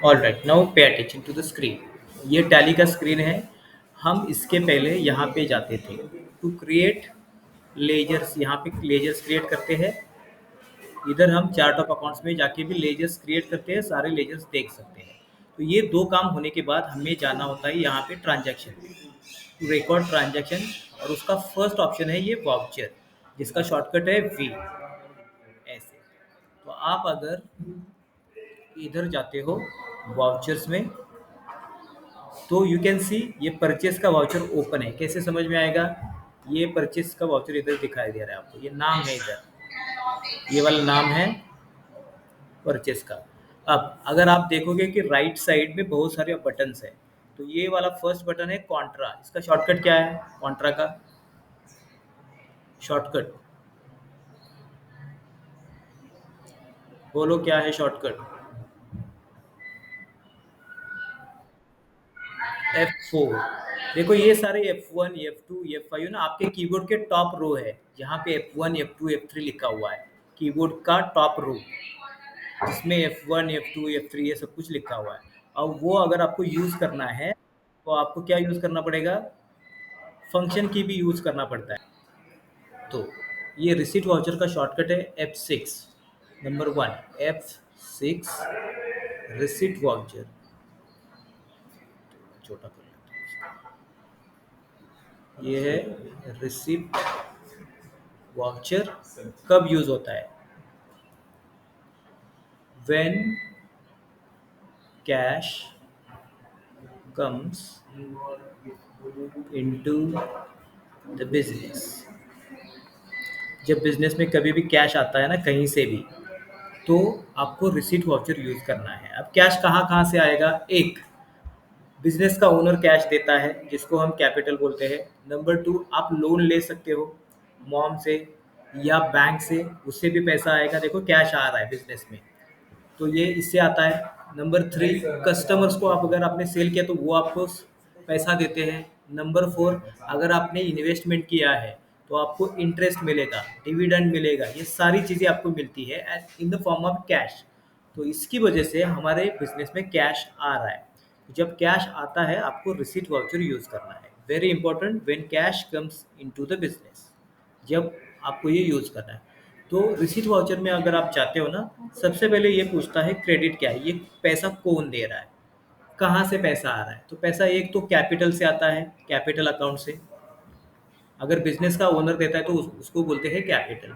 All right, now pay attention to the screen. ये Tally का screen है। हम इसके पहले यहाँ पे जाते थे टू क्रिएट लेजर्स, यहाँ पे लेजर्स क्रिएट करते हैं। इधर हम चार्ट ऑफ अकाउंट्स में जाके भी लेजर्स क्रिएट करते हैं, सारे लेजर्स देख सकते हैं। तो ये दो काम होने के बाद हमें जाना होता है यहाँ पे ट्रांजैक्शन टू रिकॉर्ड ट्रांजैक्शन। और उसका फर्स्ट ऑप्शन है ये वाउचर, जिसका शॉर्टकट है वी। ऐसे तो आप अगर इधर जाते हो वाउचर्स में, तो यू कैन सी ये परचेस का वाउचर ओपन है। कैसे समझ में आएगा? ये परचेस का वाउचर इधर दिखाई दे रहा है आपको, ये नाम है इधर, ये वाला नाम है परचेस का। अब अगर आप देखोगे कि राइट साइड में बहुत सारे बटन्स है, तो ये वाला फर्स्ट बटन है कॉन्ट्रा। इसका शॉर्टकट क्या है? कॉन्ट्रा का शॉर्टकट बोलो, क्या है शॉर्टकट? F4। देखो ये सारे F1 F2 F5 ना आपके कीबोर्ड के टॉप रो है। यहाँ पे F1 F2 F3 लिखा हुआ है, कीबोर्ड का टॉप रो, जिसमें F1 F2 F3 ये सब कुछ लिखा हुआ है। अब वो अगर आपको यूज करना है, तो आपको क्या यूज करना पड़ेगा? फंक्शन की भी यूज करना पड़ता है। तो ये रिसीट वाउचर का शॉर्टकट है F6। Number one, F6 receipt voucher. छोटा कर लेते हैं। ये है रिसीट वाउचर। कब यूज होता है? When cash comes into the business. जब बिजनेस में कभी भी कैश आता है ना कहीं से भी, तो आपको रिसीट वाउचर यूज करना है। अब कैश कहाँ कहाँ से आएगा? एक, बिजनेस का ओनर कैश देता है, जिसको हम कैपिटल बोलते हैं। नंबर टू, आप लोन ले सकते हो मॉम से या बैंक से, उससे भी पैसा आएगा। देखो कैश आ रहा है बिजनेस में, तो ये इससे आता है। नंबर थ्री, कस्टमर्स को आप अगर आपने सेल किया तो वो आपको पैसा देते हैं। नंबर फोर, अगर आपने इन्वेस्टमेंट किया है तो आपको इंटरेस्ट मिलेगा, डिविडेंड मिलेगा। ये सारी चीज़ें आपको मिलती है in the form of cash. तो इसकी वजह से हमारे बिजनेस में कैश आ रहा है। जब कैश आता है आपको रिसीट वाउचर यूज करना है। Very important, when cash comes into the business, जब आपको ये यूज करना है। तो रिसीट वाउचर में अगर आप चाहते हो ना, सबसे पहले ये पूछता है क्रेडिट क्या है, ये पैसा कौन दे रहा है, कहाँ से पैसा आ रहा है। तो पैसा एक तो कैपिटल से आता है, कैपिटल अकाउंट से। अगर बिजनेस का ओनर देता है तो उसको बोलते हैं कैपिटल।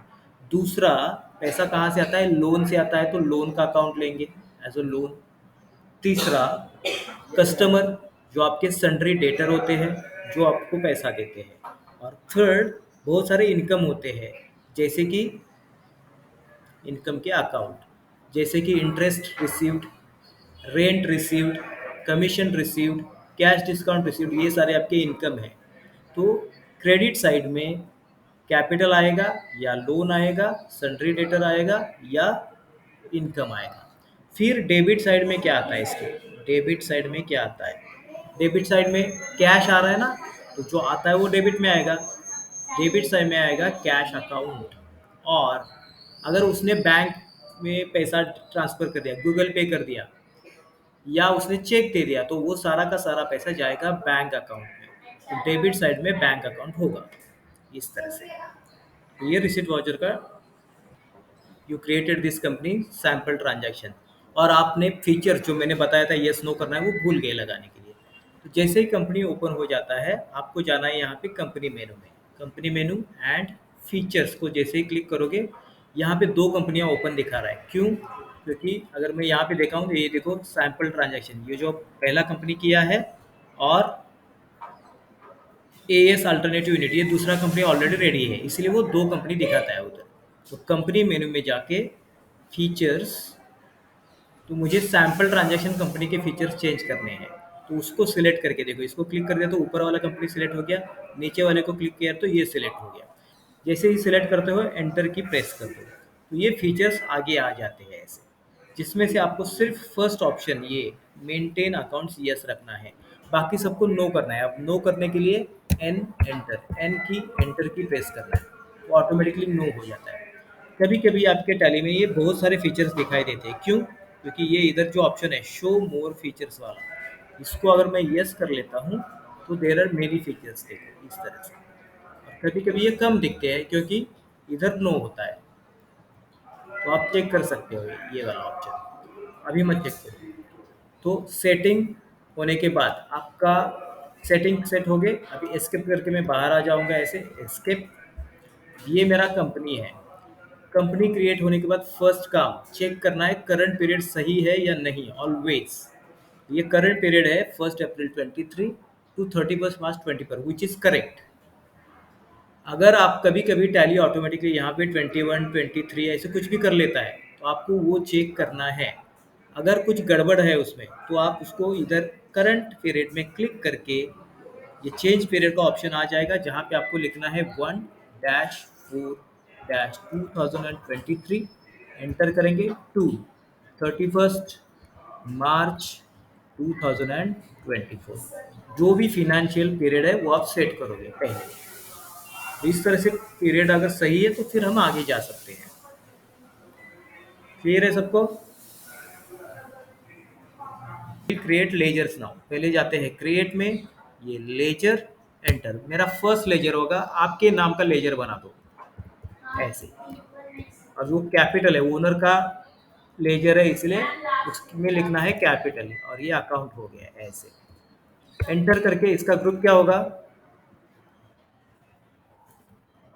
दूसरा, पैसा कहाँ से आता है? लोन से आता है, तो लोन का अकाउंट लेंगे एज अ लोन। तीसरा, कस्टमर, जो आपके सन्ड्री डेटर होते हैं, जो आपको पैसा देते हैं। और थर्ड, बहुत सारे इनकम होते हैं, जैसे कि इनकम के अकाउंट, जैसे कि interest received, rent received, commission received, cash discount received, ये सारे आपके इनकम है। तो क्रेडिट साइड में कैपिटल आएगा या लोन आएगा, सन्ड्री डेटर आएगा या इनकम आएगा। फिर डेबिट साइड में क्या आता है इसके? डेबिट साइड में क्या आता है? डेबिट साइड में कैश आ रहा है ना, तो जो आता है वो डेबिट में आएगा। डेबिट साइड में आएगा कैश अकाउंट। और अगर उसने बैंक में पैसा ट्रांसफर कर दिया, गूगल पे कर दिया या उसने चेक दे दिया, तो वो सारा का सारा पैसा जाएगा बैंक अकाउंट में। तो डेबिट साइड में बैंक अकाउंट होगा इस तरह से। तो ये रिसिप्ट वाउचर का, you created this company sample transaction. और आपने फीचर जो मैंने बताया था यस नो करना है, वो भूल गए लगाने के लिए। तो जैसे ही कंपनी ओपन हो जाता है, आपको जाना है यहाँ पे कंपनी मेनू में। कंपनी मेनू एंड फीचर्स को जैसे ही क्लिक करोगे, यहाँ पे दो कंपनियाँ ओपन दिखा रहा है। क्यों? क्योंकि अगर मैं यहाँ पे देखा हूँ तो ये देखो सैम्पल ट्रांजैक्शन, ये जो पहला कंपनी किया है, और एएस अल्टरनेटिव यूनिट, ये दूसरा कंपनी ऑलरेडी रेडी है, इसलिए वो दो कंपनी दिखाता है उधर। तो कंपनी मेनू में जाके फीचर्स, तो मुझे सैम्पल ट्रांजैक्शन कंपनी के फीचर्स चेंज करने हैं, तो उसको सिलेक्ट करके देखो। इसको क्लिक कर दिया तो ऊपर वाला कंपनी सिलेक्ट हो गया, नीचे वाले को क्लिक किया तो ये सिलेक्ट हो गया। जैसे ही सिलेक्ट करते हो एंटर की प्रेस कर दो, तो ये फीचर्स आगे आ जाते हैं ऐसे, जिसमें से आपको सिर्फ फर्स्ट ऑप्शन ये मेंटेन अकाउंट्स यस रखना है, बाकी सबको नो करना है। अब नो करने के लिए एन एंटर, एन की एंटर की प्रेस करना है, तो ऑटोमेटिकली नो हो जाता है। कभी कभी आपके टैली में ये बहुत सारे फीचर्स दिखाई देते हैं। क्यों? क्योंकि ये इधर जो ऑप्शन है शो मोर फीचर्स वाला, इसको अगर मैं यस कर लेता हूँ तो देर आर मेनी फीचर्स, देखो इस तरह से। और कभी कभी ये कम दिखते हैं क्योंकि इधर नो होता है, तो आप चेक कर सकते हो ये वाला ऑप्शन। अभी मत चेक करो। तो सेटिंग होने के बाद आपका सेटिंग सेट हो गए। अभी एस्केप करके मैं बाहर आ जाऊंगा, ऐसे एस्केप। ये मेरा कंपनी है। कंपनी क्रिएट होने के बाद फर्स्ट काम चेक करना है करंट पीरियड सही है या नहीं, ऑलवेज। ये करंट पीरियड है 1 April 23 to 31 March 24, which is correct. अगर आप कभी कभी टैली ऑटोमेटिकली यहाँ पे 21 23 ऐसे कुछ भी कर लेता है, तो आपको वो चेक करना है। अगर कुछ गड़बड़ है उसमें तो आप उसको इधर करंट पीरियड में क्लिक करके ये चेंज पीरियड का ऑप्शन आ जाएगा, जहाँ पे आपको लिखना है 1-4-2023। एंटर करेंगे टू 31 मार्च 2024, जो भी फिनेंशियल पीरियड है वो आप सेट करोगे पहले। तो इस तरह से पीरियड अगर सही है तो फिर हम आगे जा सकते हैं। क्लियर है सबको? क्रिएट लेजर्स नाउ, पहले जाते हैं क्रिएट में, ये लेजर, एंटर। मेरा फर्स्ट लेजर होगा, आपके नाम का लेजर बना दो ऐसे। और वो कैपिटल है, ओनर का लेजर है इसलिए उसमें लिखना है कैपिटल, और ये अकाउंट हो गया ऐसे। एंटर करके इसका ग्रुप क्या होगा?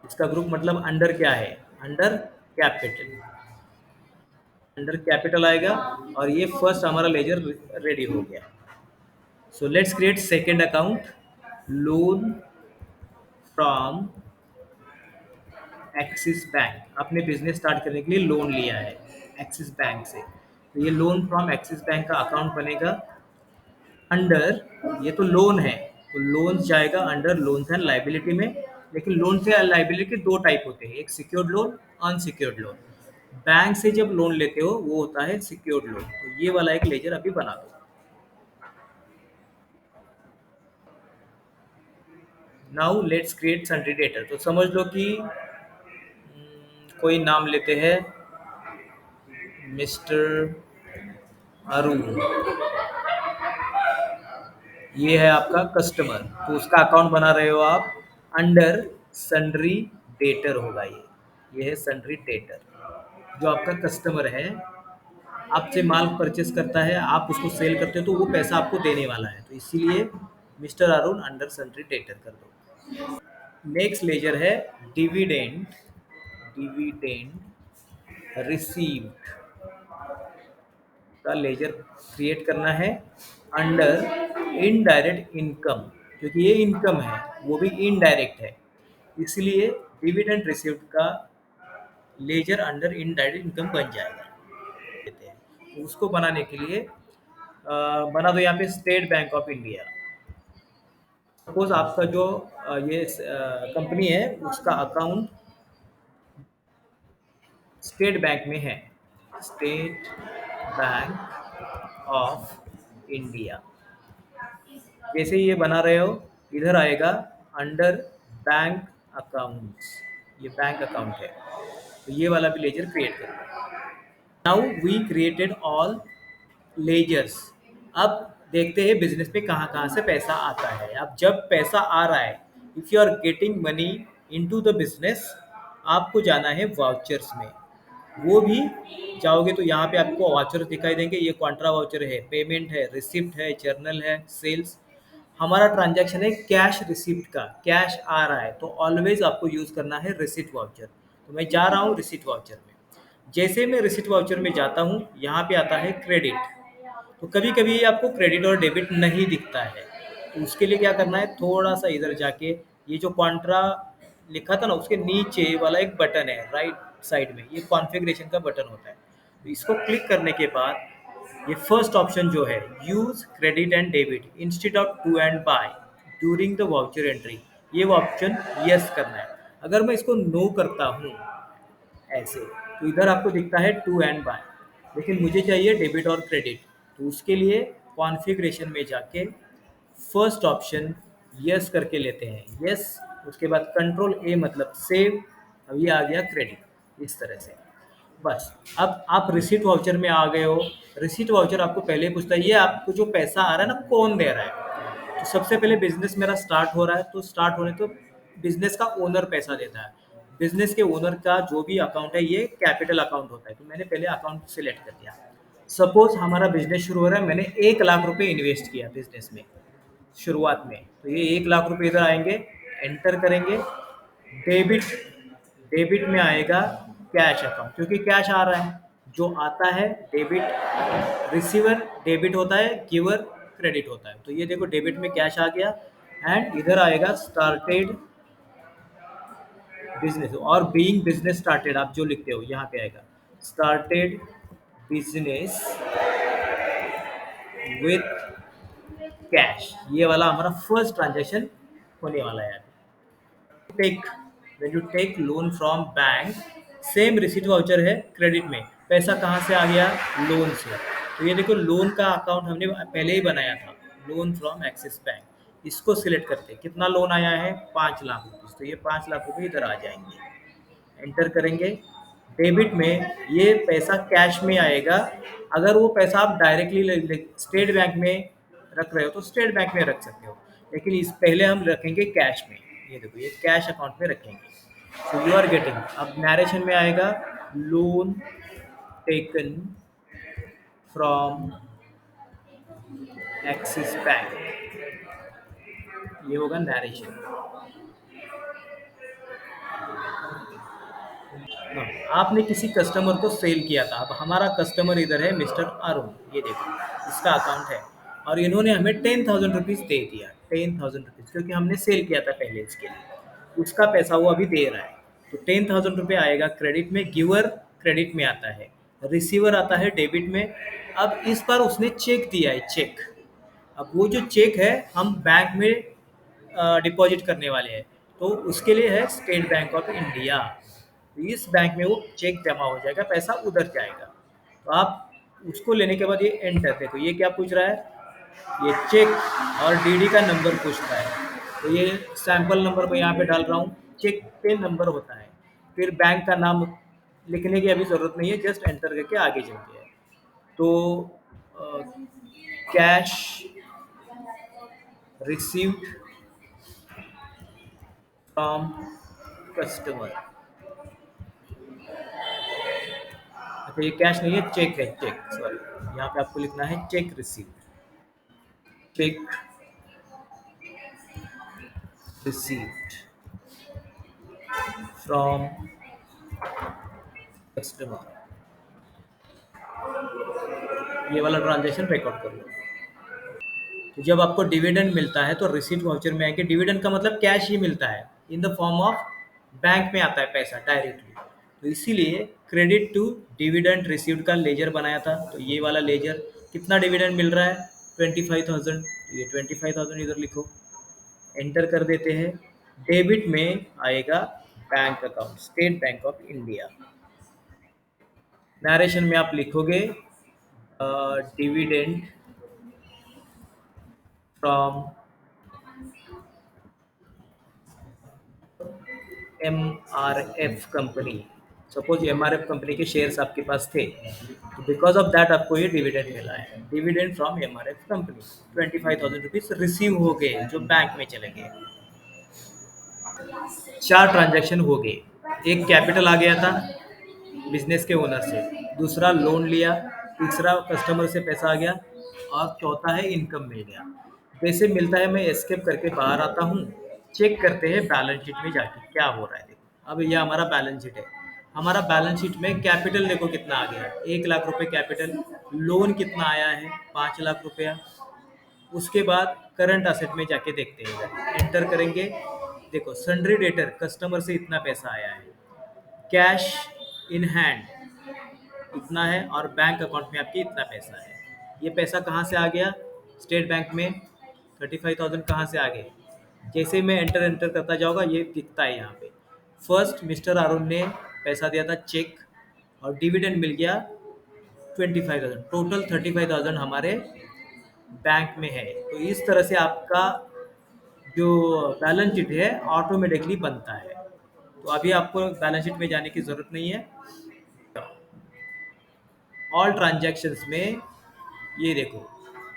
इसका ग्रुप मतलब अंडर क्या है? Under capital. अंडर कैपिटल आएगा, और ये फर्स्ट हमारा लेजर रेडी हो गया। So let's create second account, loan from axis bank. आपने बिजनेस स्टार्ट करने के लिए लोन लिया है एक्सिस बैंक से, तो ये लोन फ्रॉम एक्सिस बैंक का अकाउंट बनेगा। अंडर, ये तो लोन है, तो लोन जाएगा अंडर लोन्स एंड लाइबिलिटी में। लेकिन लोन से लाइबिलिटी के दो टाइप होते हैं, एक secured loan, unsecured loan. Bank से जब लोन लेते हो वो होता है सिक्योर्ड लोन, तो ये वाला एक लेजर अभी बना दो। Now let's create sundry debtor. तो समझ लो कि कोई नाम लेते हैं, मिस्टर अरुण, ये है आपका कस्टमर, तो उसका अकाउंट बना रहे हो आप। अंडर सन्ड्री डेटर होगा ये है सन्ड्री डेटर। जो आपका कस्टमर है, आपसे माल परचेस करता है, आप उसको सेल करते हो, तो वो पैसा आपको देने वाला है, तो इसीलिए mister Arun under sundry debtor कर दो। नेक्स्ट लेजर है डिविडेंड, डिविडेंड रिसीव्ड का लेजर क्रिएट करना है अंडर इनडायरेक्ट इनकम, क्योंकि ये इनकम है वो भी इनडायरेक्ट है, इसलिए डिविडेंड रिसीव्ड का लेजर अंडर इनडायरेक्ट इनकम बन जाएगा। देते हैं, तो उसको बनाने के लिए बना दो यहाँ पे state Bank of India. Suppose आपका जो ये कंपनी है उसका अकाउंट स्टेट बैंक में है, स्टेट बैंक ऑफ इंडिया। जैसे ही ये बना रहे हो, इधर आएगा अंडर बैंक अकाउंट्स, ये बैंक अकाउंट है, तो ये वाला भी लेजर क्रिएट करो। Now we created all ledgers. अब देखते हैं बिजनेस में कहाँ कहाँ से पैसा आता है। अब जब पैसा आ रहा है, if you are getting money into the business, आपको जाना है वाउचर्स में। वो भी जाओगे तो यहाँ पे आपको वाउचर दिखाई देंगे, ये कॉन्ट्रा वाउचर है, पेमेंट है, रिसिप्ट है, जर्नल है, सेल्स। हमारा ट्रांजैक्शन है कैश रिसिप्ट का, कैश आ रहा है, तो ऑलवेज आपको यूज़ करना है रिसिप्ट वाउचर। तो मैं जा रहा हूँ रिसिप्ट वाउचर में। जैसे मैं रिसिप्ट वाउचर में जाता हूँ, यहाँ पे आता है क्रेडिट। तो कभी कभी आपको क्रेडिट और डेबिट नहीं दिखता है, तो उसके लिए क्या करना है, थोड़ा सा इधर जाके ये जो कॉन्ट्रा लिखा था ना, उसके नीचे वाला एक बटन है राइट साइड में, ये कॉन्फ़िगरेशन का बटन होता है। तो इसको क्लिक करने के बाद ये फर्स्ट ऑप्शन जो है, use credit and debit instead of to and by during the voucher entry, ये ऑप्शन यस करना है। अगर मैं इसको नो करता हूँ ऐसे, तो इधर आपको दिखता है टू एंड बाय, लेकिन मुझे चाहिए डेबिट और क्रेडिट। तो उसके लिए कॉन्फ़िगरेशन में जाके फर्स्ट ऑप्शन यस करके लेते हैं, यस। उसके बाद कंट्रोल ए मतलब सेव, अब ये आ गया क्रेडिट, इस तरह से। बस। अब आप रिसीट वाउचर में आ गए हो। रिसीट वाउचर आपको पहले ही पूछता है ये आपको जो पैसा आ रहा है ना कौन दे रहा है। तो सबसे पहले बिजनेस मेरा स्टार्ट हो रहा है, तो स्टार्ट होने तो बिजनेस का ओनर पैसा देता है। बिजनेस के ओनर का जो भी अकाउंट है ये कैपिटल अकाउंट होता है, तो मैंने पहले अकाउंट सिलेक्ट कर दिया। सपोज हमारा बिजनेस शुरू हो रहा है, मैंने 1 लाख रुपए इन्वेस्ट किया बिजनेस में शुरुआत में, तो ये 1 लाख रुपए इधर आएंगे, एंटर करेंगे। डेबिट, डेबिट में आएगा कैश अकाउंट, क्योंकि कैश आ रहा है जो आता है डेबिट। रिसीवर डेबिट होता है, गिवर क्रेडिट होता है। तो ये देखो डेबिट में कैश आ गया, एंड इधर आएगा स्टार्टेड बिजनेस, और बीइंग बिजनेस स्टार्टेड आप जो लिखते हो यहाँ पे आएगा स्टार्टेड बिजनेस विथ कैश। ये वाला हमारा फर्स्ट ट्रांजेक्शन होने वाला है। Take, when you take loan from bank, same receipt voucher है क्रेडिट में। पैसा कहाँ से आ गया? लोन से। तो ये देखो लोन का अकाउंट हमने पहले ही बनाया था, लोन फ्रॉम एक्सिस बैंक। इसको सिलेक्ट करते हैं, कितना लोन आया है? 5 लाख रुपीज़। तो ये 5 लाख रुपए इधर आ जाएंगे, एंटर करेंगे। डेबिट में ये पैसा कैश में आएगा। अगर वो पैसा आप डायरेक्टली स्टेट बैंक में रख रहे हो तो स्टेट बैंक में रख सकते हो, लेकिन इस पहले हम रखेंगे कैश में। ये देखो ये कैश अकाउंट में रखेंगे। सो यू आर गेटिंग, अब नरेशन में आएगा loan taken from axis bank, ये होगा नरेशन। हाँ, आपने किसी कस्टमर को सेल किया था। अब हमारा कस्टमर इधर है मिस्टर अरुण, ये देखो इसका अकाउंट है, और इन्होंने हमें 10,000 रुपीज़ दे दिया। 10,000 रुपीज़ क्योंकि हमने सेल किया था पहले इसके लिए, उसका पैसा वो अभी दे रहा है। तो 10,000 रुपये आएगा क्रेडिट में, गिवर क्रेडिट में आता है, रिसीवर आता है डेबिट में। अब इस बार उसने चेक दिया है, चेक। अब वो जो चेक है हम बैंक में डिपॉजिट करने वाले हैं, तो उसके लिए है स्टेट बैंक ऑफ इंडिया। तो इस बैंक में वो चेक जमा हो जाएगा, पैसा उधर जाएगा। तो आप उसको लेने के बाद ये एंटर, देखो ये क्या पूछ रहा है, ये चेक और डीडी का नंबर पूछ रहा है। तो ये सैंपल नंबर मैं यहाँ पे डाल रहा हूँ, चेक पे नंबर होता है। फिर बैंक का नाम लिखने की अभी ज़रूरत नहीं है, जस्ट एंटर करके आगे चलते हैं। तो कैश रिसीव्ड फ्रॉम कस्टमर। अच्छा ये कैश नहीं है, चेक है, चेक, सॉरी। यहाँ पे आपको लिखना है check received, check received from customer. ये वाला ट्रांजेक्शन रिकॉर्ड कर लो। तो जब आपको डिविडेंड मिलता है तो रिसीट वाउचर में आएंगे। डिविडेंड का मतलब कैश ही मिलता है, in the form of bank में आता है पैसा डायरेक्टली। तो इसीलिए क्रेडिट टू डिविडेंड रिसीव्ड का लेजर बनाया था। तो ये वाला लेजर, कितना डिविडेंड मिल रहा है? 25,000। तो ये 25,000 इधर लिखो, एंटर कर देते हैं। डेबिट में आएगा bank account, state Bank of India. Narration में आप लिखोगे dividend from MRF company. Suppose MRF company के शेयर्स आपके पास थे, तो बिकॉज ऑफ दैट आपको ये डिविडेंड मिला है। Dividend from MRF company 25,000 rupees receive हो गए जो बैंक में चले गए। 4 ट्रांजैक्शन हो गए। एक कैपिटल आ गया था बिजनेस के ओनर से, दूसरा लोन लिया, तीसरा कस्टमर से पैसा आ गया, और चौथा है इनकम मिल गया। जैसे मिलता है मैं एस्केप करके बाहर आता हूँ। चेक करते हैं बैलेंस शीट में जाके क्या हो रहा है। देखो अब यह हमारा बैलेंस शीट है। हमारा बैलेंस शीट में कैपिटल देखो कितना आ गया, 1 लाख रुपए कैपिटल। लोन कितना आया है? 5 लाख रुपया। उसके बाद करंट असेट में जाके देखते हैं, एंटर करेंगे। देखो सन्ड्री डेटर, कस्टमर से इतना पैसा आया है। कैश इन हैंड इतना है, और बैंक अकाउंट में आपके इतना पैसा है। ये पैसा कहाँ से आ गया? स्टेट बैंक में। 35,000 कहाँ से आ गए? जैसे मैं एंटर एंटर करता जाऊँगा ये दिखता है यहाँ पे। फर्स्ट मिस्टर अरुण ने पैसा दिया था चेक, और डिविडेंड मिल गया 25,000। टोटल 35,000 हमारे बैंक में है। तो इस तरह से आपका जो बैलेंस शीट है ऑटोमेटिकली बनता है। तो अभी आपको बैलेंस शीट में जाने की ज़रूरत नहीं है। ऑल ट्रांजैक्शंस में ये देखो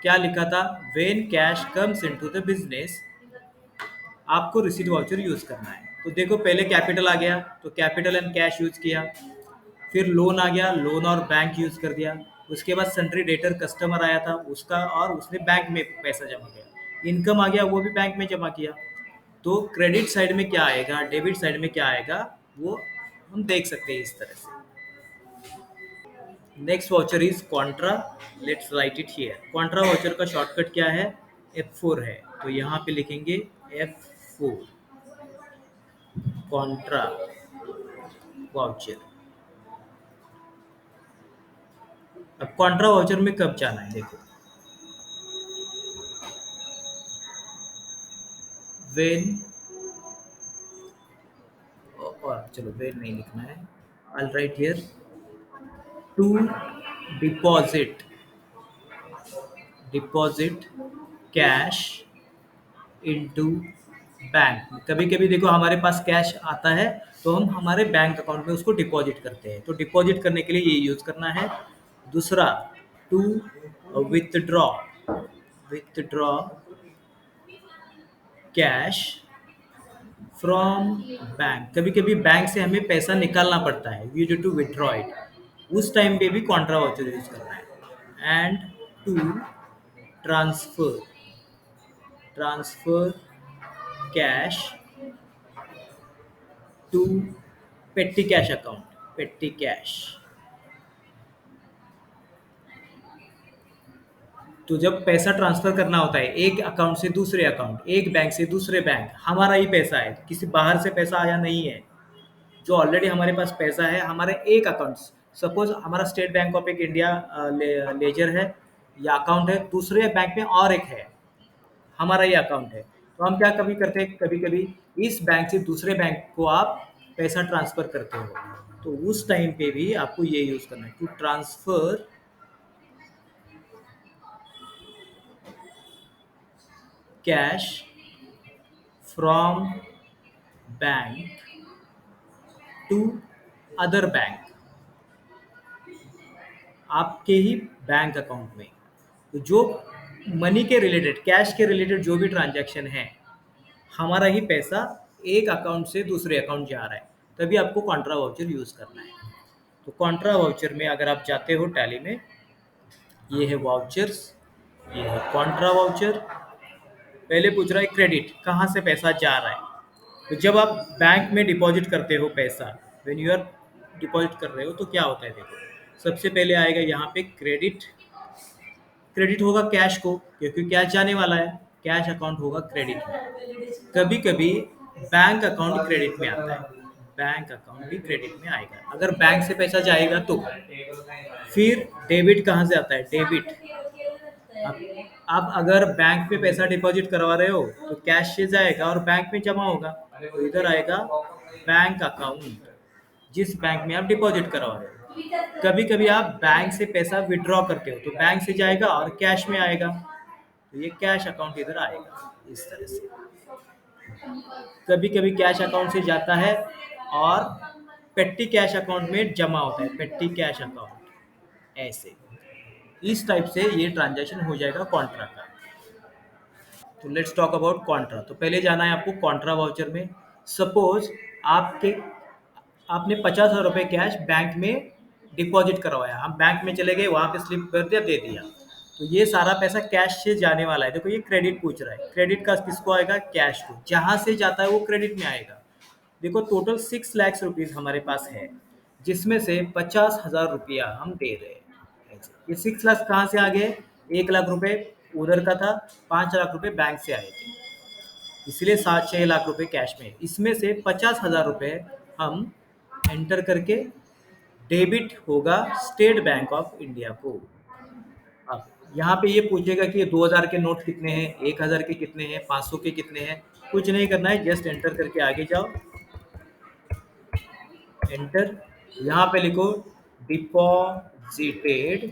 क्या लिखा था, when cash comes into the business आपको रिसीट वाउचर यूज करना है। तो देखो पहले कैपिटल आ गया तो कैपिटल एंड कैश यूज किया, फिर लोन आ गया, लोन और बैंक यूज कर दिया, उसके बाद सन्ड्री डेटर कस्टमर आया था उसका और उसने बैंक में पैसा जमा किया, इनकम आ गया वो भी बैंक में जमा किया। तो क्रेडिट साइड में क्या आएगा, डेबिट साइड में क्या आएगा, वो हम देख सकते हैं इस तरह से। Next voucher is Contra, let's write it here. Contra voucher का शॉर्टकट क्या है, F4 है, तो यहाँ पे लिखेंगे F4 कॉन्ट्रा वाउचर। अब कॉन्ट्रा वाउचर में कब जाना है देखो, वेन, और चलो वेन नहीं लिखना है, I write here to deposit, deposit cash into bank. कभी कभी देखो हमारे पास कैश आता है तो हम हमारे बैंक अकाउंट में उसको डिपॉजिट करते हैं, तो डिपॉजिट करने के लिए ये यूज करना है। दूसरा to withdraw, withdraw cash from bank. कभी कभी बैंक से हमें पैसा निकालना पड़ता है, we need to withdraw it, उस टाइम पे भी कॉन्ट्रा वाउचर यूज करना है। And to transfer, transfer cash to petty cash account, petty cash. तो जब पैसा ट्रांसफर करना होता है एक अकाउंट से दूसरे अकाउंट, एक बैंक से दूसरे बैंक, हमारा ही पैसा है, किसी बाहर से पैसा आया नहीं है, जो ऑलरेडी हमारे पास पैसा है हमारे एक अकाउंट। सपोज हमारा स्टेट बैंक ऑफ एक इंडिया लेजर है या अकाउंट है, दूसरे बैंक में और एक है, हमारा ही अकाउंट है, तो हम क्या कभी करते हैं, कभी कभी इस बैंक से दूसरे बैंक को आप पैसा ट्रांसफर करते हो, तो उस टाइम पे भी आपको ये यूज करना है, to transfer cash from bank to other bank, आपके ही बैंक अकाउंट में। तो जो मनी के रिलेटेड, कैश के रिलेटेड जो भी ट्रांजैक्शन है, हमारा ही पैसा एक अकाउंट से दूसरे अकाउंट जा रहा है, तभी आपको कॉन्ट्रा वाउचर यूज करना है। तो कॉन्ट्रा वाउचर में अगर आप जाते हो टैली में, ये है वाउचर्स, ये है कॉन्ट्रा वाउचर। पहले पूछ रहा है क्रेडिट, कहाँ से पैसा जा रहा है। तो जब आप बैंक में डिपॉजिट करते हो पैसा, व्हेन यू आर डिपॉजिट कर रहे हो तो क्या होता है देखो, सबसे पहले आएगा यहाँ पे क्रेडिट, क्रेडिट होगा कैश को क्योंकि कैश जाने वाला है, कैश अकाउंट होगा क्रेडिट में। कभी कभी बैंक अकाउंट क्रेडिट में आता है, बैंक अकाउंट भी क्रेडिट में आएगा अगर बैंक से पैसा जाएगा तो। फिर डेबिट कहाँ से आता है, डेबिट, अब आप अगर बैंक में पैसा डिपॉजिट करवा रहे हो तो कैश से जाएगा और बैंक में जमा होगा, तो इधर आएगा बैंक अकाउंट, जिस बैंक में आप डिपॉजिट करवा रहे हो। कभी कभी आप बैंक से पैसा विड्रॉ करते हो तो बैंक से जाएगा और कैश में आएगा, तो ये कैश अकाउंट इधर आएगा इस तरह से। कभी कभी कैश अकाउंट से जाता है और पेटी कैश अकाउंट में जमा होता है, पेटी कैश अकाउंट, ऐसे इस टाइप से ये ट्रांजैक्शन हो जाएगा कॉन्ट्रा का। तो लेट्स टॉक अबाउट कॉन्ट्रा। तो पहले जाना है आपको कॉन्ट्रा वाउचर में। सपोज आपके, आपने 50,000 रुपये कैश बैंक में डिपॉजिट करवाया, हम बैंक में चले गए, वहाँ पे स्लिप कर दिया, दे दिया, तो ये सारा पैसा कैश से जाने वाला है। देखो ये क्रेडिट पूछ रहा है, क्रेडिट का किसको आएगा, कैश को, जहाँ से जाता है वो क्रेडिट में आएगा। देखो टोटल 6 लाख रुपीज़ हमारे पास है, जिसमें से 50,000 रुपया हम दे रहे हैं ऐसे। ये 6 लाख कहाँ से आ गए, 1 लाख रुपए उधर का था, 5 लाख रुपए बैंक से आए थे, इसलिए 7-6 लाख रुपए कैश में। इसमें से 50,000 रुपए हम एंटर करके डेबिट होगा स्टेट बैंक ऑफ इंडिया को। अब यहाँ पे ये पूछेगा कि 2,000 के नोट कितने हैं, 1,000 के कितने हैं, 500 के कितने हैं, कुछ नहीं करना है, जस्ट एंटर करके आगे जाओ, एंटर। यहाँ पे लिखो डिपॉजिटेड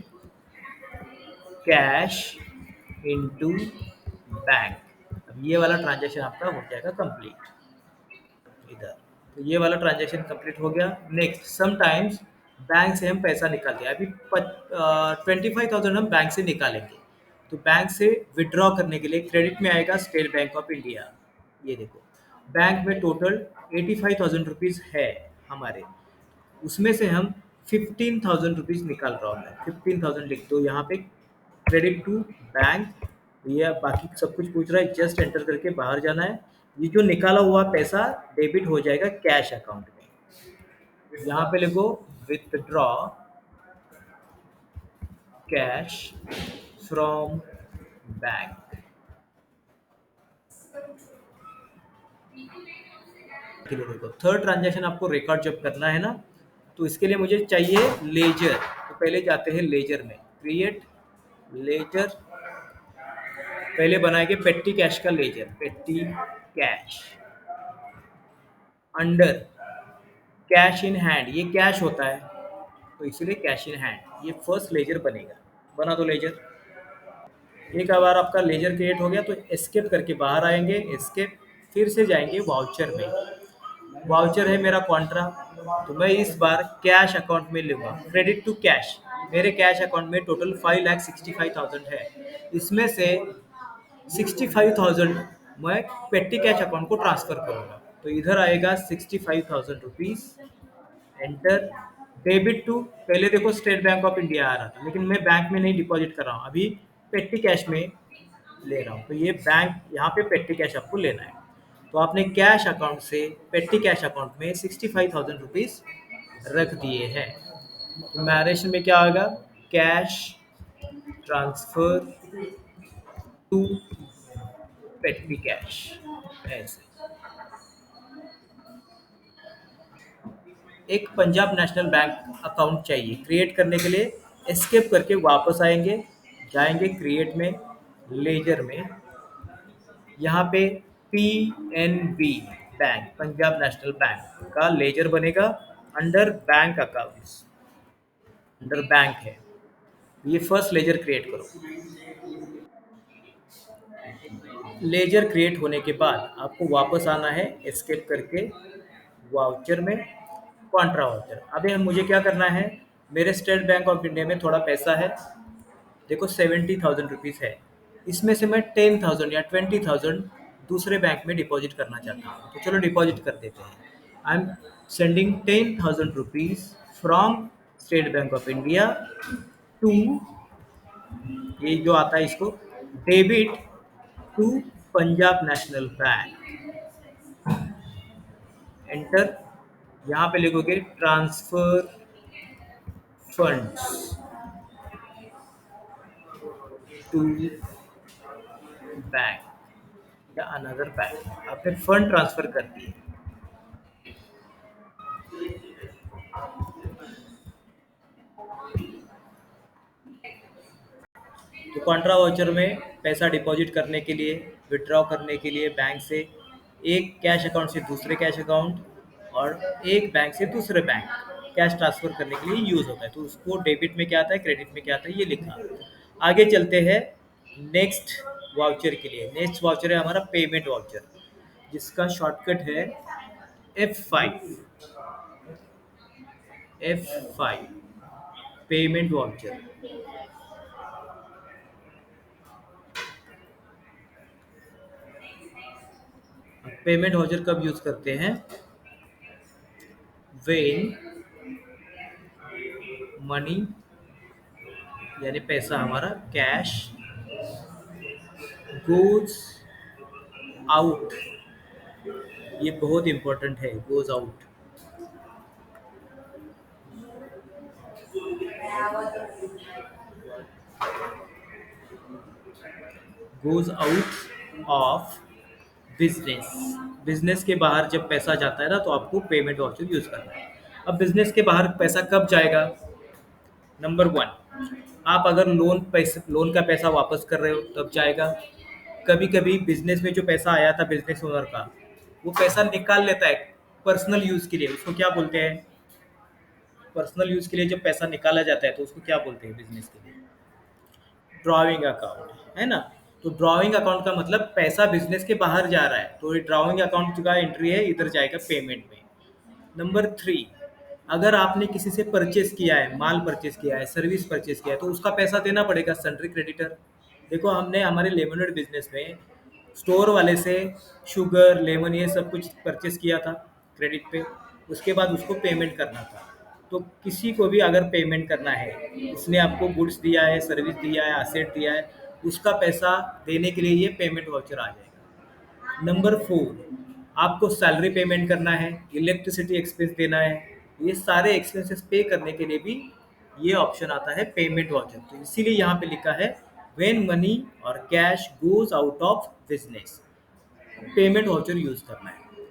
कैश इनटू बैंक। अब ये वाला ट्रांजैक्शन आपका हो जाएगा कंप्लीट इधर। तो ये वाला ट्रांजैक्शन कंप्लीट हो गया। नेक्स्ट, समटाइम्स बैंक से हम पैसा निकालते हैं। अभी 25,000 हम बैंक से निकालेंगे, तो बैंक से विड्रॉ करने के लिए क्रेडिट में आएगा स्टेट बैंक ऑफ इंडिया। ये देखो, बैंक में टोटल 85,000 रुपीज़ है हमारे, उसमें से हम 15,000 रुपीज़ निकाल रहा हूँ मैं। 15,000 लिख दो यहाँ पे, क्रेडिट टू बैंक। ये बाकी सब कुछ पूछ रहा है, जस्ट एंटर करके बाहर जाना है। ये जो निकाला हुआ पैसा डेबिट हो जाएगा कैश अकाउंट में। यहाँ पे लिखो विथड्रॉ कैश फ्रॉम बैंक के लिए। देखो, थर्ड ट्रांजैक्शन आपको रिकॉर्ड जब करना है ना, तो इसके लिए मुझे चाहिए लेजर। तो पहले जाते हैं लेजर में, क्रिएट लेजर। पहले बनाएंगे पेट्टी कैश का ledger, petty cash. Under cash in hand, ये कैश होता है तो इसीलिए कैश इन हैंड, ये फर्स्ट लेजर बनेगा। बना दो लेजर। एक बार आपका लेजर क्रिएट हो गया तो एस्केप करके बाहर आएंगे, एस्केप, फिर से जाएंगे वाउचर में। वाउचर है मेरा कॉन्ट्रा, तो मैं इस बार कैश अकाउंट में लूँगा, क्रेडिट टू कैश। मेरे कैश अकाउंट में टोटल 5,65,000 है, इसमें से 65,000 मैं पेट्टी कैश अकाउंट को ट्रांसफर करूँगा। तो इधर आएगा 65,000 रुपीज़, एंटर। डेबिट टू, पहले देखो स्टेट बैंक ऑफ इंडिया आ रहा था, लेकिन मैं बैंक में नहीं डिपॉजिट कर रहा हूँ, अभी पेट्टी कैश में ले रहा हूँ। तो ये बैंक, यहाँ पे पेट्टी कैश आपको लेना है। तो आपने कैश अकाउंट से पेट्टी कैश अकाउंट में 65,000 रुपीज़ रख दिए हैं। तो मैरेशन में क्या होगा, cash transfer to petty cash, ऐसे। एक पंजाब नेशनल बैंक अकाउंट चाहिए, क्रिएट करने के लिए एस्केप करके वापस आएंगे, जाएंगे क्रिएट में, लेजर में, यहाँ पे PNB bank, Punjab National bank का लेजर बनेगा। Under bank accounts, under bank है, ये फर्स्ट लेजर क्रिएट करो। लेजर क्रिएट होने के बाद आपको वापस आना है एस्केप करके वाउचर में, कॉन्ट्रा वाउचर। अभी मुझे क्या करना है, मेरे स्टेट बैंक ऑफ इंडिया में थोड़ा पैसा है, देखो 70,000 रुपीज़ है, इसमें से मैं 10,000 या 20,000 दूसरे बैंक में डिपॉजिट करना चाहता हूँ। तो चलो डिपॉजिट कर देते हैं। I am sending 10,000 rupees from State Bank of India to, ये जो आता है इसको, debit to Punjab National Bank, enter. यहाँ पे लिखोगे ट्रांसफर फंड्स टू बैंक या अनदर बैंक, आपने फंड ट्रांसफर कर दिए। तो कॉन्ट्रा वाउचर में पैसा डिपॉजिट करने के लिए, विड्रॉ करने के लिए बैंक से, एक कैश अकाउंट से दूसरे कैश अकाउंट, और एक बैंक से दूसरे बैंक कैश ट्रांसफर करने के लिए यूज़ होता है। तो उसको डेबिट में क्या आता है, क्रेडिट में क्या आता है, ये लिखा। आगे चलते हैं नेक्स्ट वाउचर के लिए। नेक्स्ट वाउचर है हमारा पेमेंट वाउचर, जिसका शॉर्टकट है F5, F5 payment voucher. Payment voucher कब यूज़ करते हैं, वेन मनी, यानी पैसा हमारा कैश गोज आउट, ये बहुत इंपॉर्टेंट है, goes out, goes out of business. Business के बाहर जब पैसा जाता है ना, तो आपको पेमेंट वाउचर यूज़ करना है। अब बिजनेस के बाहर पैसा कब जाएगा, नंबर वन, आप अगर लोन का पैसा वापस कर रहे हो तब जाएगा। कभी कभी बिजनेस में जो पैसा आया था बिजनेस ओनर का, वो पैसा निकाल लेता है पर्सनल यूज़ के लिए, उसको क्या बोलते हैं, पर्सनल यूज़ के लिए जब पैसा निकाला जाता है तो उसको क्या बोलते हैं बिजनेस के लिए, ड्रॉइंग अकाउंट, है ना। तो ड्रॉइंग अकाउंट का मतलब पैसा बिजनेस के बाहर जा रहा है, तो ये ड्रॉइंग अकाउंट का एंट्री है, इधर जाएगा पेमेंट में। नंबर थ्री, अगर आपने किसी से परचेस किया है, माल परचेस किया है, सर्विस परचेस किया है, तो उसका पैसा देना पड़ेगा सन्ड्री क्रेडिटर। देखो हमने हमारे लेमनेड बिजनेस में स्टोर वाले से शुगर, लेमन ये सब कुछ परचेस किया था क्रेडिट पे, उसके बाद उसको पेमेंट करना था। तो किसी को भी अगर पेमेंट करना है, उसने आपको गुड्स दिया है, सर्विस दिया है, असेट दिया है, उसका पैसा देने के लिए ये पेमेंट वाउचर आ जाएगा। नंबर 4, आपको सैलरी पेमेंट करना है, इलेक्ट्रिसिटी एक्सपेंस देना है, ये सारे एक्सपेंसेस पे करने के लिए भी ये ऑप्शन आता है पेमेंट वाउचर। तो इसीलिए यहाँ पे लिखा है व्हेन मनी और cash goes out of business, payment voucher use करना है।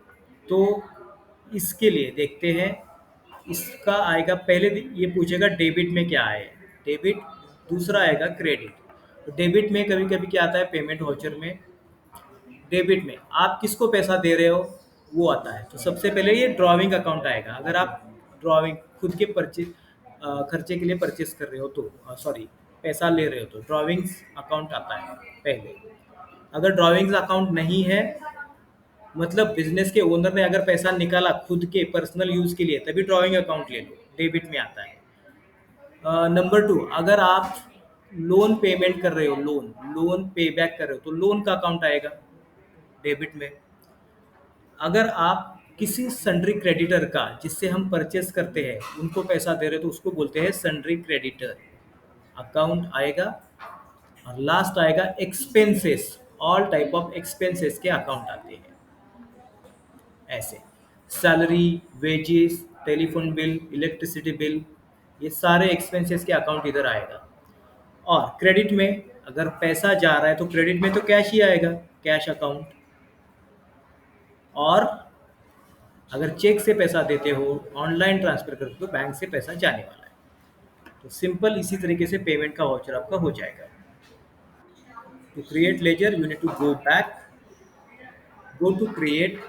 तो इसके लिए देखते हैं, इसका आएगा पहले ये पूछेगा डेबिट में क्या है, डेबिट। दूसरा आएगा क्रेडिट। तो डेबिट में कभी कभी क्या आता है पेमेंट वाउचर में, डेबिट में आप किसको पैसा दे रहे हो वो आता है। तो सबसे पहले ये ड्राइंग अकाउंट आएगा, अगर आप ड्राइंग खुद के परचेज खर्चे के लिए परचेस कर रहे हो तो सॉरी पैसा ले रहे हो तो ड्राइंग्स अकाउंट आता है पहले। अगर ड्राइंग्स अकाउंट नहीं है, मतलब बिजनेस के ओनर ने अगर पैसा निकाला खुद के पर्सनल यूज के लिए, तभी ड्राइंग अकाउंट ले लो, डेबिट में आता है। नंबर 2, अगर आप लोन पेमेंट कर रहे हो, लोन लोन पे बैक कर रहे हो, तो लोन का अकाउंट आएगा डेबिट में। अगर आप किसी सन्ड्री क्रेडिटर का, जिससे हम परचेस करते हैं, उनको पैसा दे रहे हो, तो उसको बोलते हैं सन्ड्री क्रेडिटर अकाउंट आएगा। और लास्ट आएगा expenses, all type of expenses के अकाउंट आते हैं ऐसे, salary, wages, telephone bill, electricity bill, ये सारे एक्सपेंसेस के अकाउंट इधर आएगा। और क्रेडिट में अगर पैसा जा रहा है तो क्रेडिट में तो कैश ही आएगा, कैश अकाउंट। और अगर चेक से पैसा देते हो, ऑनलाइन ट्रांसफर करते हो, तो बैंक से पैसा जाने वाला है। तो सिंपल इसी तरीके से पेमेंट का वाउचर आपका हो जाएगा। To create ledger you need to go back, go to create,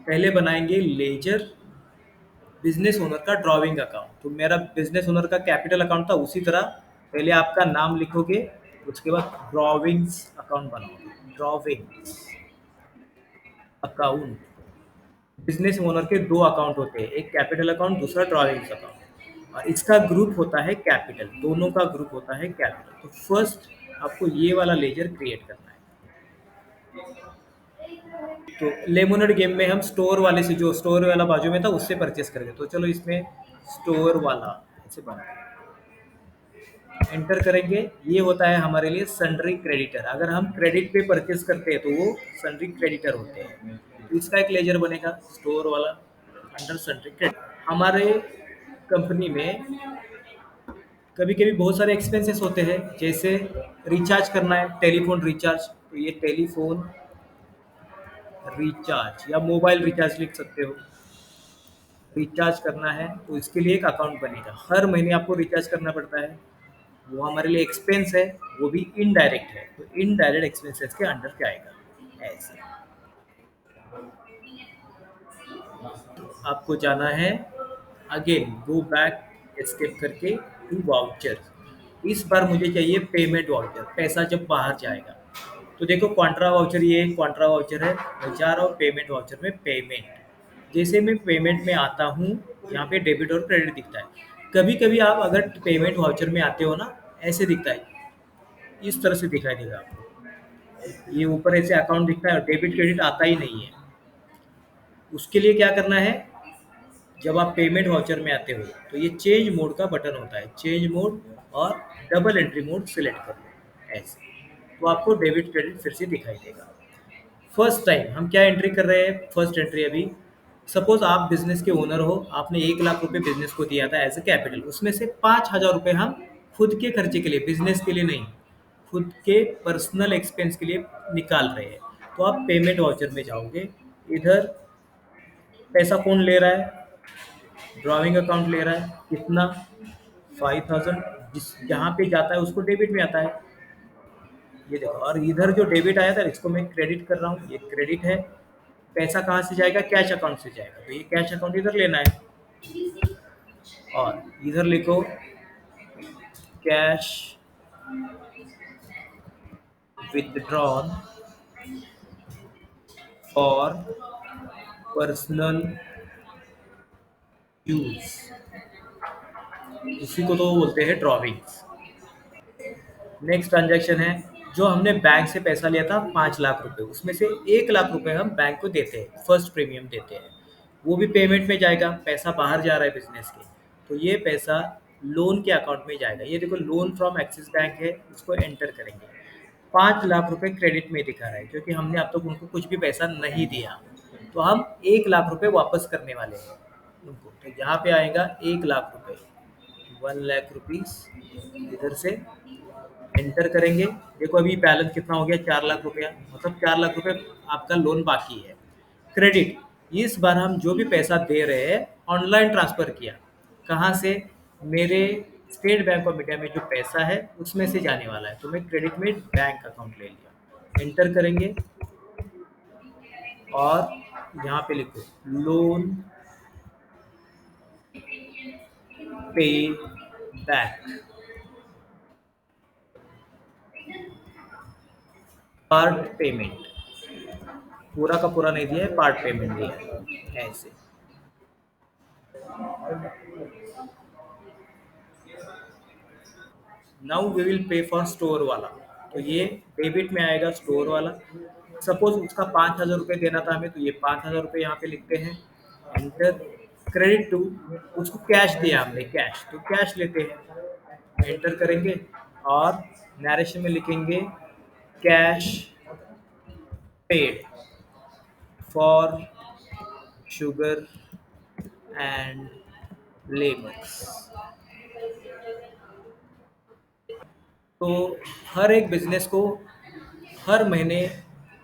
पहले बनाएंगे लेजर बिजनेस ओनर का ड्राइंग अकाउंट। तो मेरा बिजनेस ओनर का कैपिटल अकाउंट था, उसी तरह पहले आपका नाम लिखोगे, उसके बाद ड्रॉविंग्स अकाउंट बनाओगे, ड्रॉविंग्स अकाउंट। बिजनेस ओनर के दो अकाउंट होते हैं, एक कैपिटल अकाउंट, दूसरा ड्रॉइंग्स अकाउंट, और इसका ग्रुप होता है कैपिटल, दोनों का ग्रुप होता है कैपिटल। तो फर्स्ट आपको ये वाला लेजर क्रिएट करना है। तो लेमोनेड गेम में हम स्टोर वाले से, जो स्टोर वाला बाजू में था, उससे परचेस करेंगे। तो चलो इसमें स्टोर वाला ऐसे बना एंटर करेंगे, ये होता है हमारे लिए सन्ड्री क्रेडिटर। अगर हम क्रेडिट पे परचेस करते हैं तो वो सन्ड्री क्रेडिटर होते हैं। तो इसका एक लेजर बनेगा स्टोर वाला अंडर सन्ड्री क्रेडिट। हमारे कंपनी में कभी कभी बहुत सारे एक्सपेंसेस होते हैं, जैसे रिचार्ज करना है, टेलीफोन रिचार्ज, तो ये टेलीफोन रिचार्ज या मोबाइल रिचार्ज लिख सकते हो। रिचार्ज करना है तो इसके लिए एक अकाउंट बनेगा, हर महीने आपको रिचार्ज करना पड़ता है, वो हमारे लिए एक्सपेंस है, वो भी इनडायरेक्ट है। तो इनडायरेक्ट एक्सपेंसेस के अंडर क्या आएगा ऐसे। आपको जाना है, अगेन गो बैक एस्केप करके टू वाउचर। इस बार मुझे चाहिए पेमेंट वाउचर, पैसा जब बाहर जाएगा। तो देखो क्वांट्रा वाउचर, ये क्वांट्रा वाउचर है, मैं जा रहा हूँ पेमेंट वाउचर में, पेमेंट। जैसे मैं पेमेंट में आता हूँ, यहाँ पे डेबिट और क्रेडिट दिखता है। कभी कभी आप अगर पेमेंट वाउचर में आते हो ना, ऐसे दिखता है, इस तरह से दिखाई देगा आपको, ये ऊपर ऐसे अकाउंट दिखता है और डेबिट क्रेडिट आता ही नहीं है। उसके लिए क्या करना है, जब आप पेमेंट वाउचर में आते हो तो ये चेंज मोड का बटन होता है, चेंज मोड और डबल एंट्री मोड सिलेक्ट कर लो ऐसे, तो आपको डेबिट क्रेडिट फिर से दिखाई देगा। फर्स्ट टाइम हम क्या एंट्री कर रहे हैं, फर्स्ट एंट्री अभी, सपोज आप बिजनेस के ओनर हो, आपने 1 लाख रुपए बिजनेस को दिया था एज ए कैपिटल, उसमें से 5,000 रुपये हम खुद के खर्चे के लिए, बिजनेस के लिए नहीं, खुद के पर्सनल एक्सपेंस के लिए निकाल रहे हैं। तो आप पेमेंट वाउचर में जाओगे, इधर पैसा कौन ले रहा है, ड्राइंग अकाउंट ले रहा है, कितना, 5,000, जिस जहाँ पे जाता है उसको डेबिट में आता है, ये देखो। और इधर जो डेबिट आया था इसको मैं क्रेडिट कर रहा हूँ, ये क्रेडिट है। पैसा कहाँ से जाएगा, कैश अकाउंट से जाएगा, तो ये कैश अकाउंट इधर लेना है। और इधर लिखो cash withdrawn for personal use, इसी को तो बोलते हैं ड्रॉविंग्स। नेक्स्ट ट्रांजैक्शन है, जो हमने बैंक से पैसा लिया था 5 लाख रुपए, उसमें से 1 लाख रुपए हम बैंक को देते हैं, फर्स्ट प्रीमियम देते हैं। वो भी पेमेंट में जाएगा, पैसा बाहर जा रहा है बिजनेस के, तो ये पैसा लोन के अकाउंट में जाएगा। ये देखो लोन फ्रॉम एक्सिस बैंक है, उसको एंटर करेंगे। 5 लाख रुपए क्रेडिट में दिखा रहा है क्योंकि हमने अब तक उनको कुछ भी पैसा नहीं दिया, तो हम 1 लाख रुपए वापस करने वाले हैं उनको। तो यहाँ पे आएगा 1 लाख रुपए, 1 लाख रुपीज इधर से एंटर करेंगे। देखो अभी बैलेंस कितना हो गया, 4 लाख रुपया, मतलब 4 लाख रुपए आपका लोन बाकी है। क्रेडिट, इस बार हम जो भी पैसा दे रहे हैं ऑनलाइन ट्रांसफर किया। कहाँ से? मेरे स्टेट बैंक ऑफ इंडिया में जो पैसा है उसमें से जाने वाला है, तो मैं क्रेडिट में बैंक अकाउंट ले लिया, एंटर करेंगे और यहाँ पे लिखो लोन पे बैक, पार्ट पेमेंट, पूरा का पूरा नहीं दिया है, पार्ट पेमेंट दिया है ऐसे। Now we will pay for store वाला, तो ये डेबिट में आएगा स्टोर वाला। सपोज उसका 5,000 रुपये देना था हमें, तो ये 5,000 रुपये यहाँ पे लिखते हैं, एंटर। क्रेडिट टू, उसको कैश दिया हमने, कैश, तो कैश लेते हैं, एंटर करेंगे और नरेशन में लिखेंगे cash paid for sugar and labours. तो हर एक बिजनेस को हर महीने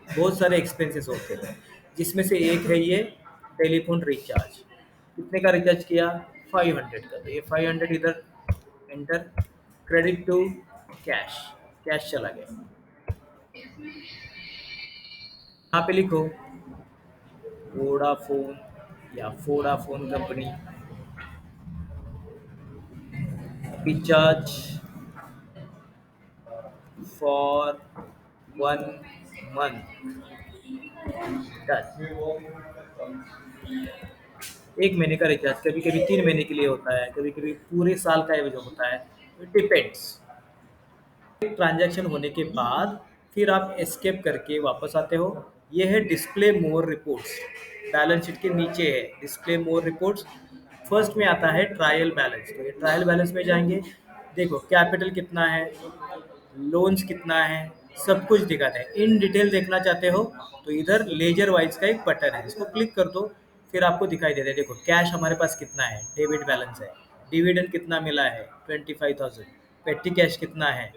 बहुत सारे एक्सपेंसेस होते हैं, जिसमें से एक है ये टेलीफोन रिचार्ज। कितने का रिचार्ज किया? 500 का, तो ये 500 इधर enter. Credit to cash, cash चला गया। यहाँ पे लिखो वोडाफोन या Vodafone company recharge for 1 month, एक महीने का रिचार्ज, कभी कभी 3 महीने के लिए होता है, कभी कभी पूरे साल का जो होता है, इट डिपेंड्स। ट्रांजैक्शन होने के बाद फिर आप एस्केप करके वापस आते हो। ये है डिस्प्ले मोर रिपोर्ट्स, बैलेंस शीट के नीचे है डिस्प्ले मोर रिपोर्ट्स। फर्स्ट में आता है ट्रायल बैलेंस, तो ये ट्रायल बैलेंस में जाएंगे। देखो कैपिटल कितना है, लोन्स कितना है, सब कुछ दिखाता है। इन डिटेल देखना चाहते हो तो इधर लेजर वाइज का एक बटन है, इसको क्लिक कर दो, फिर आपको दिखाई देता है। देखो कैश हमारे पास कितना है, डेबिट बैलेंस है, डिविडेंड कितना मिला है 25,000, पेटी कैश कितना है,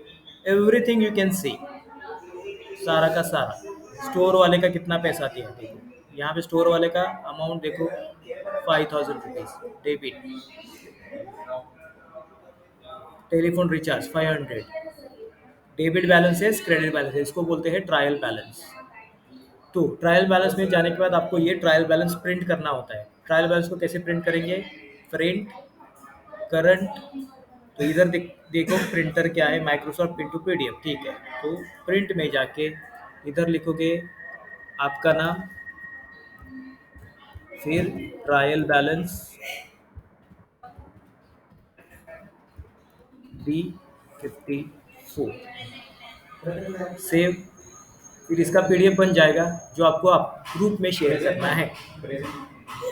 एवरीथिंग यू कैन सी, सारा का सारा। स्टोर वाले का कितना पैसा दिया, देखो यहाँ पे स्टोर वाले का अमाउंट देखो 5,000 rupees debit. Telephone recharge 500, debit balance है, क्रेडिट बैलेंस है, इसको बोलते हैं ट्रायल बैलेंस। तो ट्रायल बैलेंस में जाने के बाद आपको ये ट्रायल बैलेंस प्रिंट करना होता है। ट्रायल बैलेंस को कैसे प्रिंट करेंगे? प्रिंट करंट, तो इधर देखो प्रिंटर क्या है, माइक्रोसॉफ्ट इंटू पीडीएफ, ठीक है। तो प्रिंट में जाके इधर लिखोगे आपका नाम, फिर ट्रायल बैलेंस D54, सेव। फिर इसका पीडीएफ बन जाएगा जो आपको आप ग्रुप में शेयर करना है।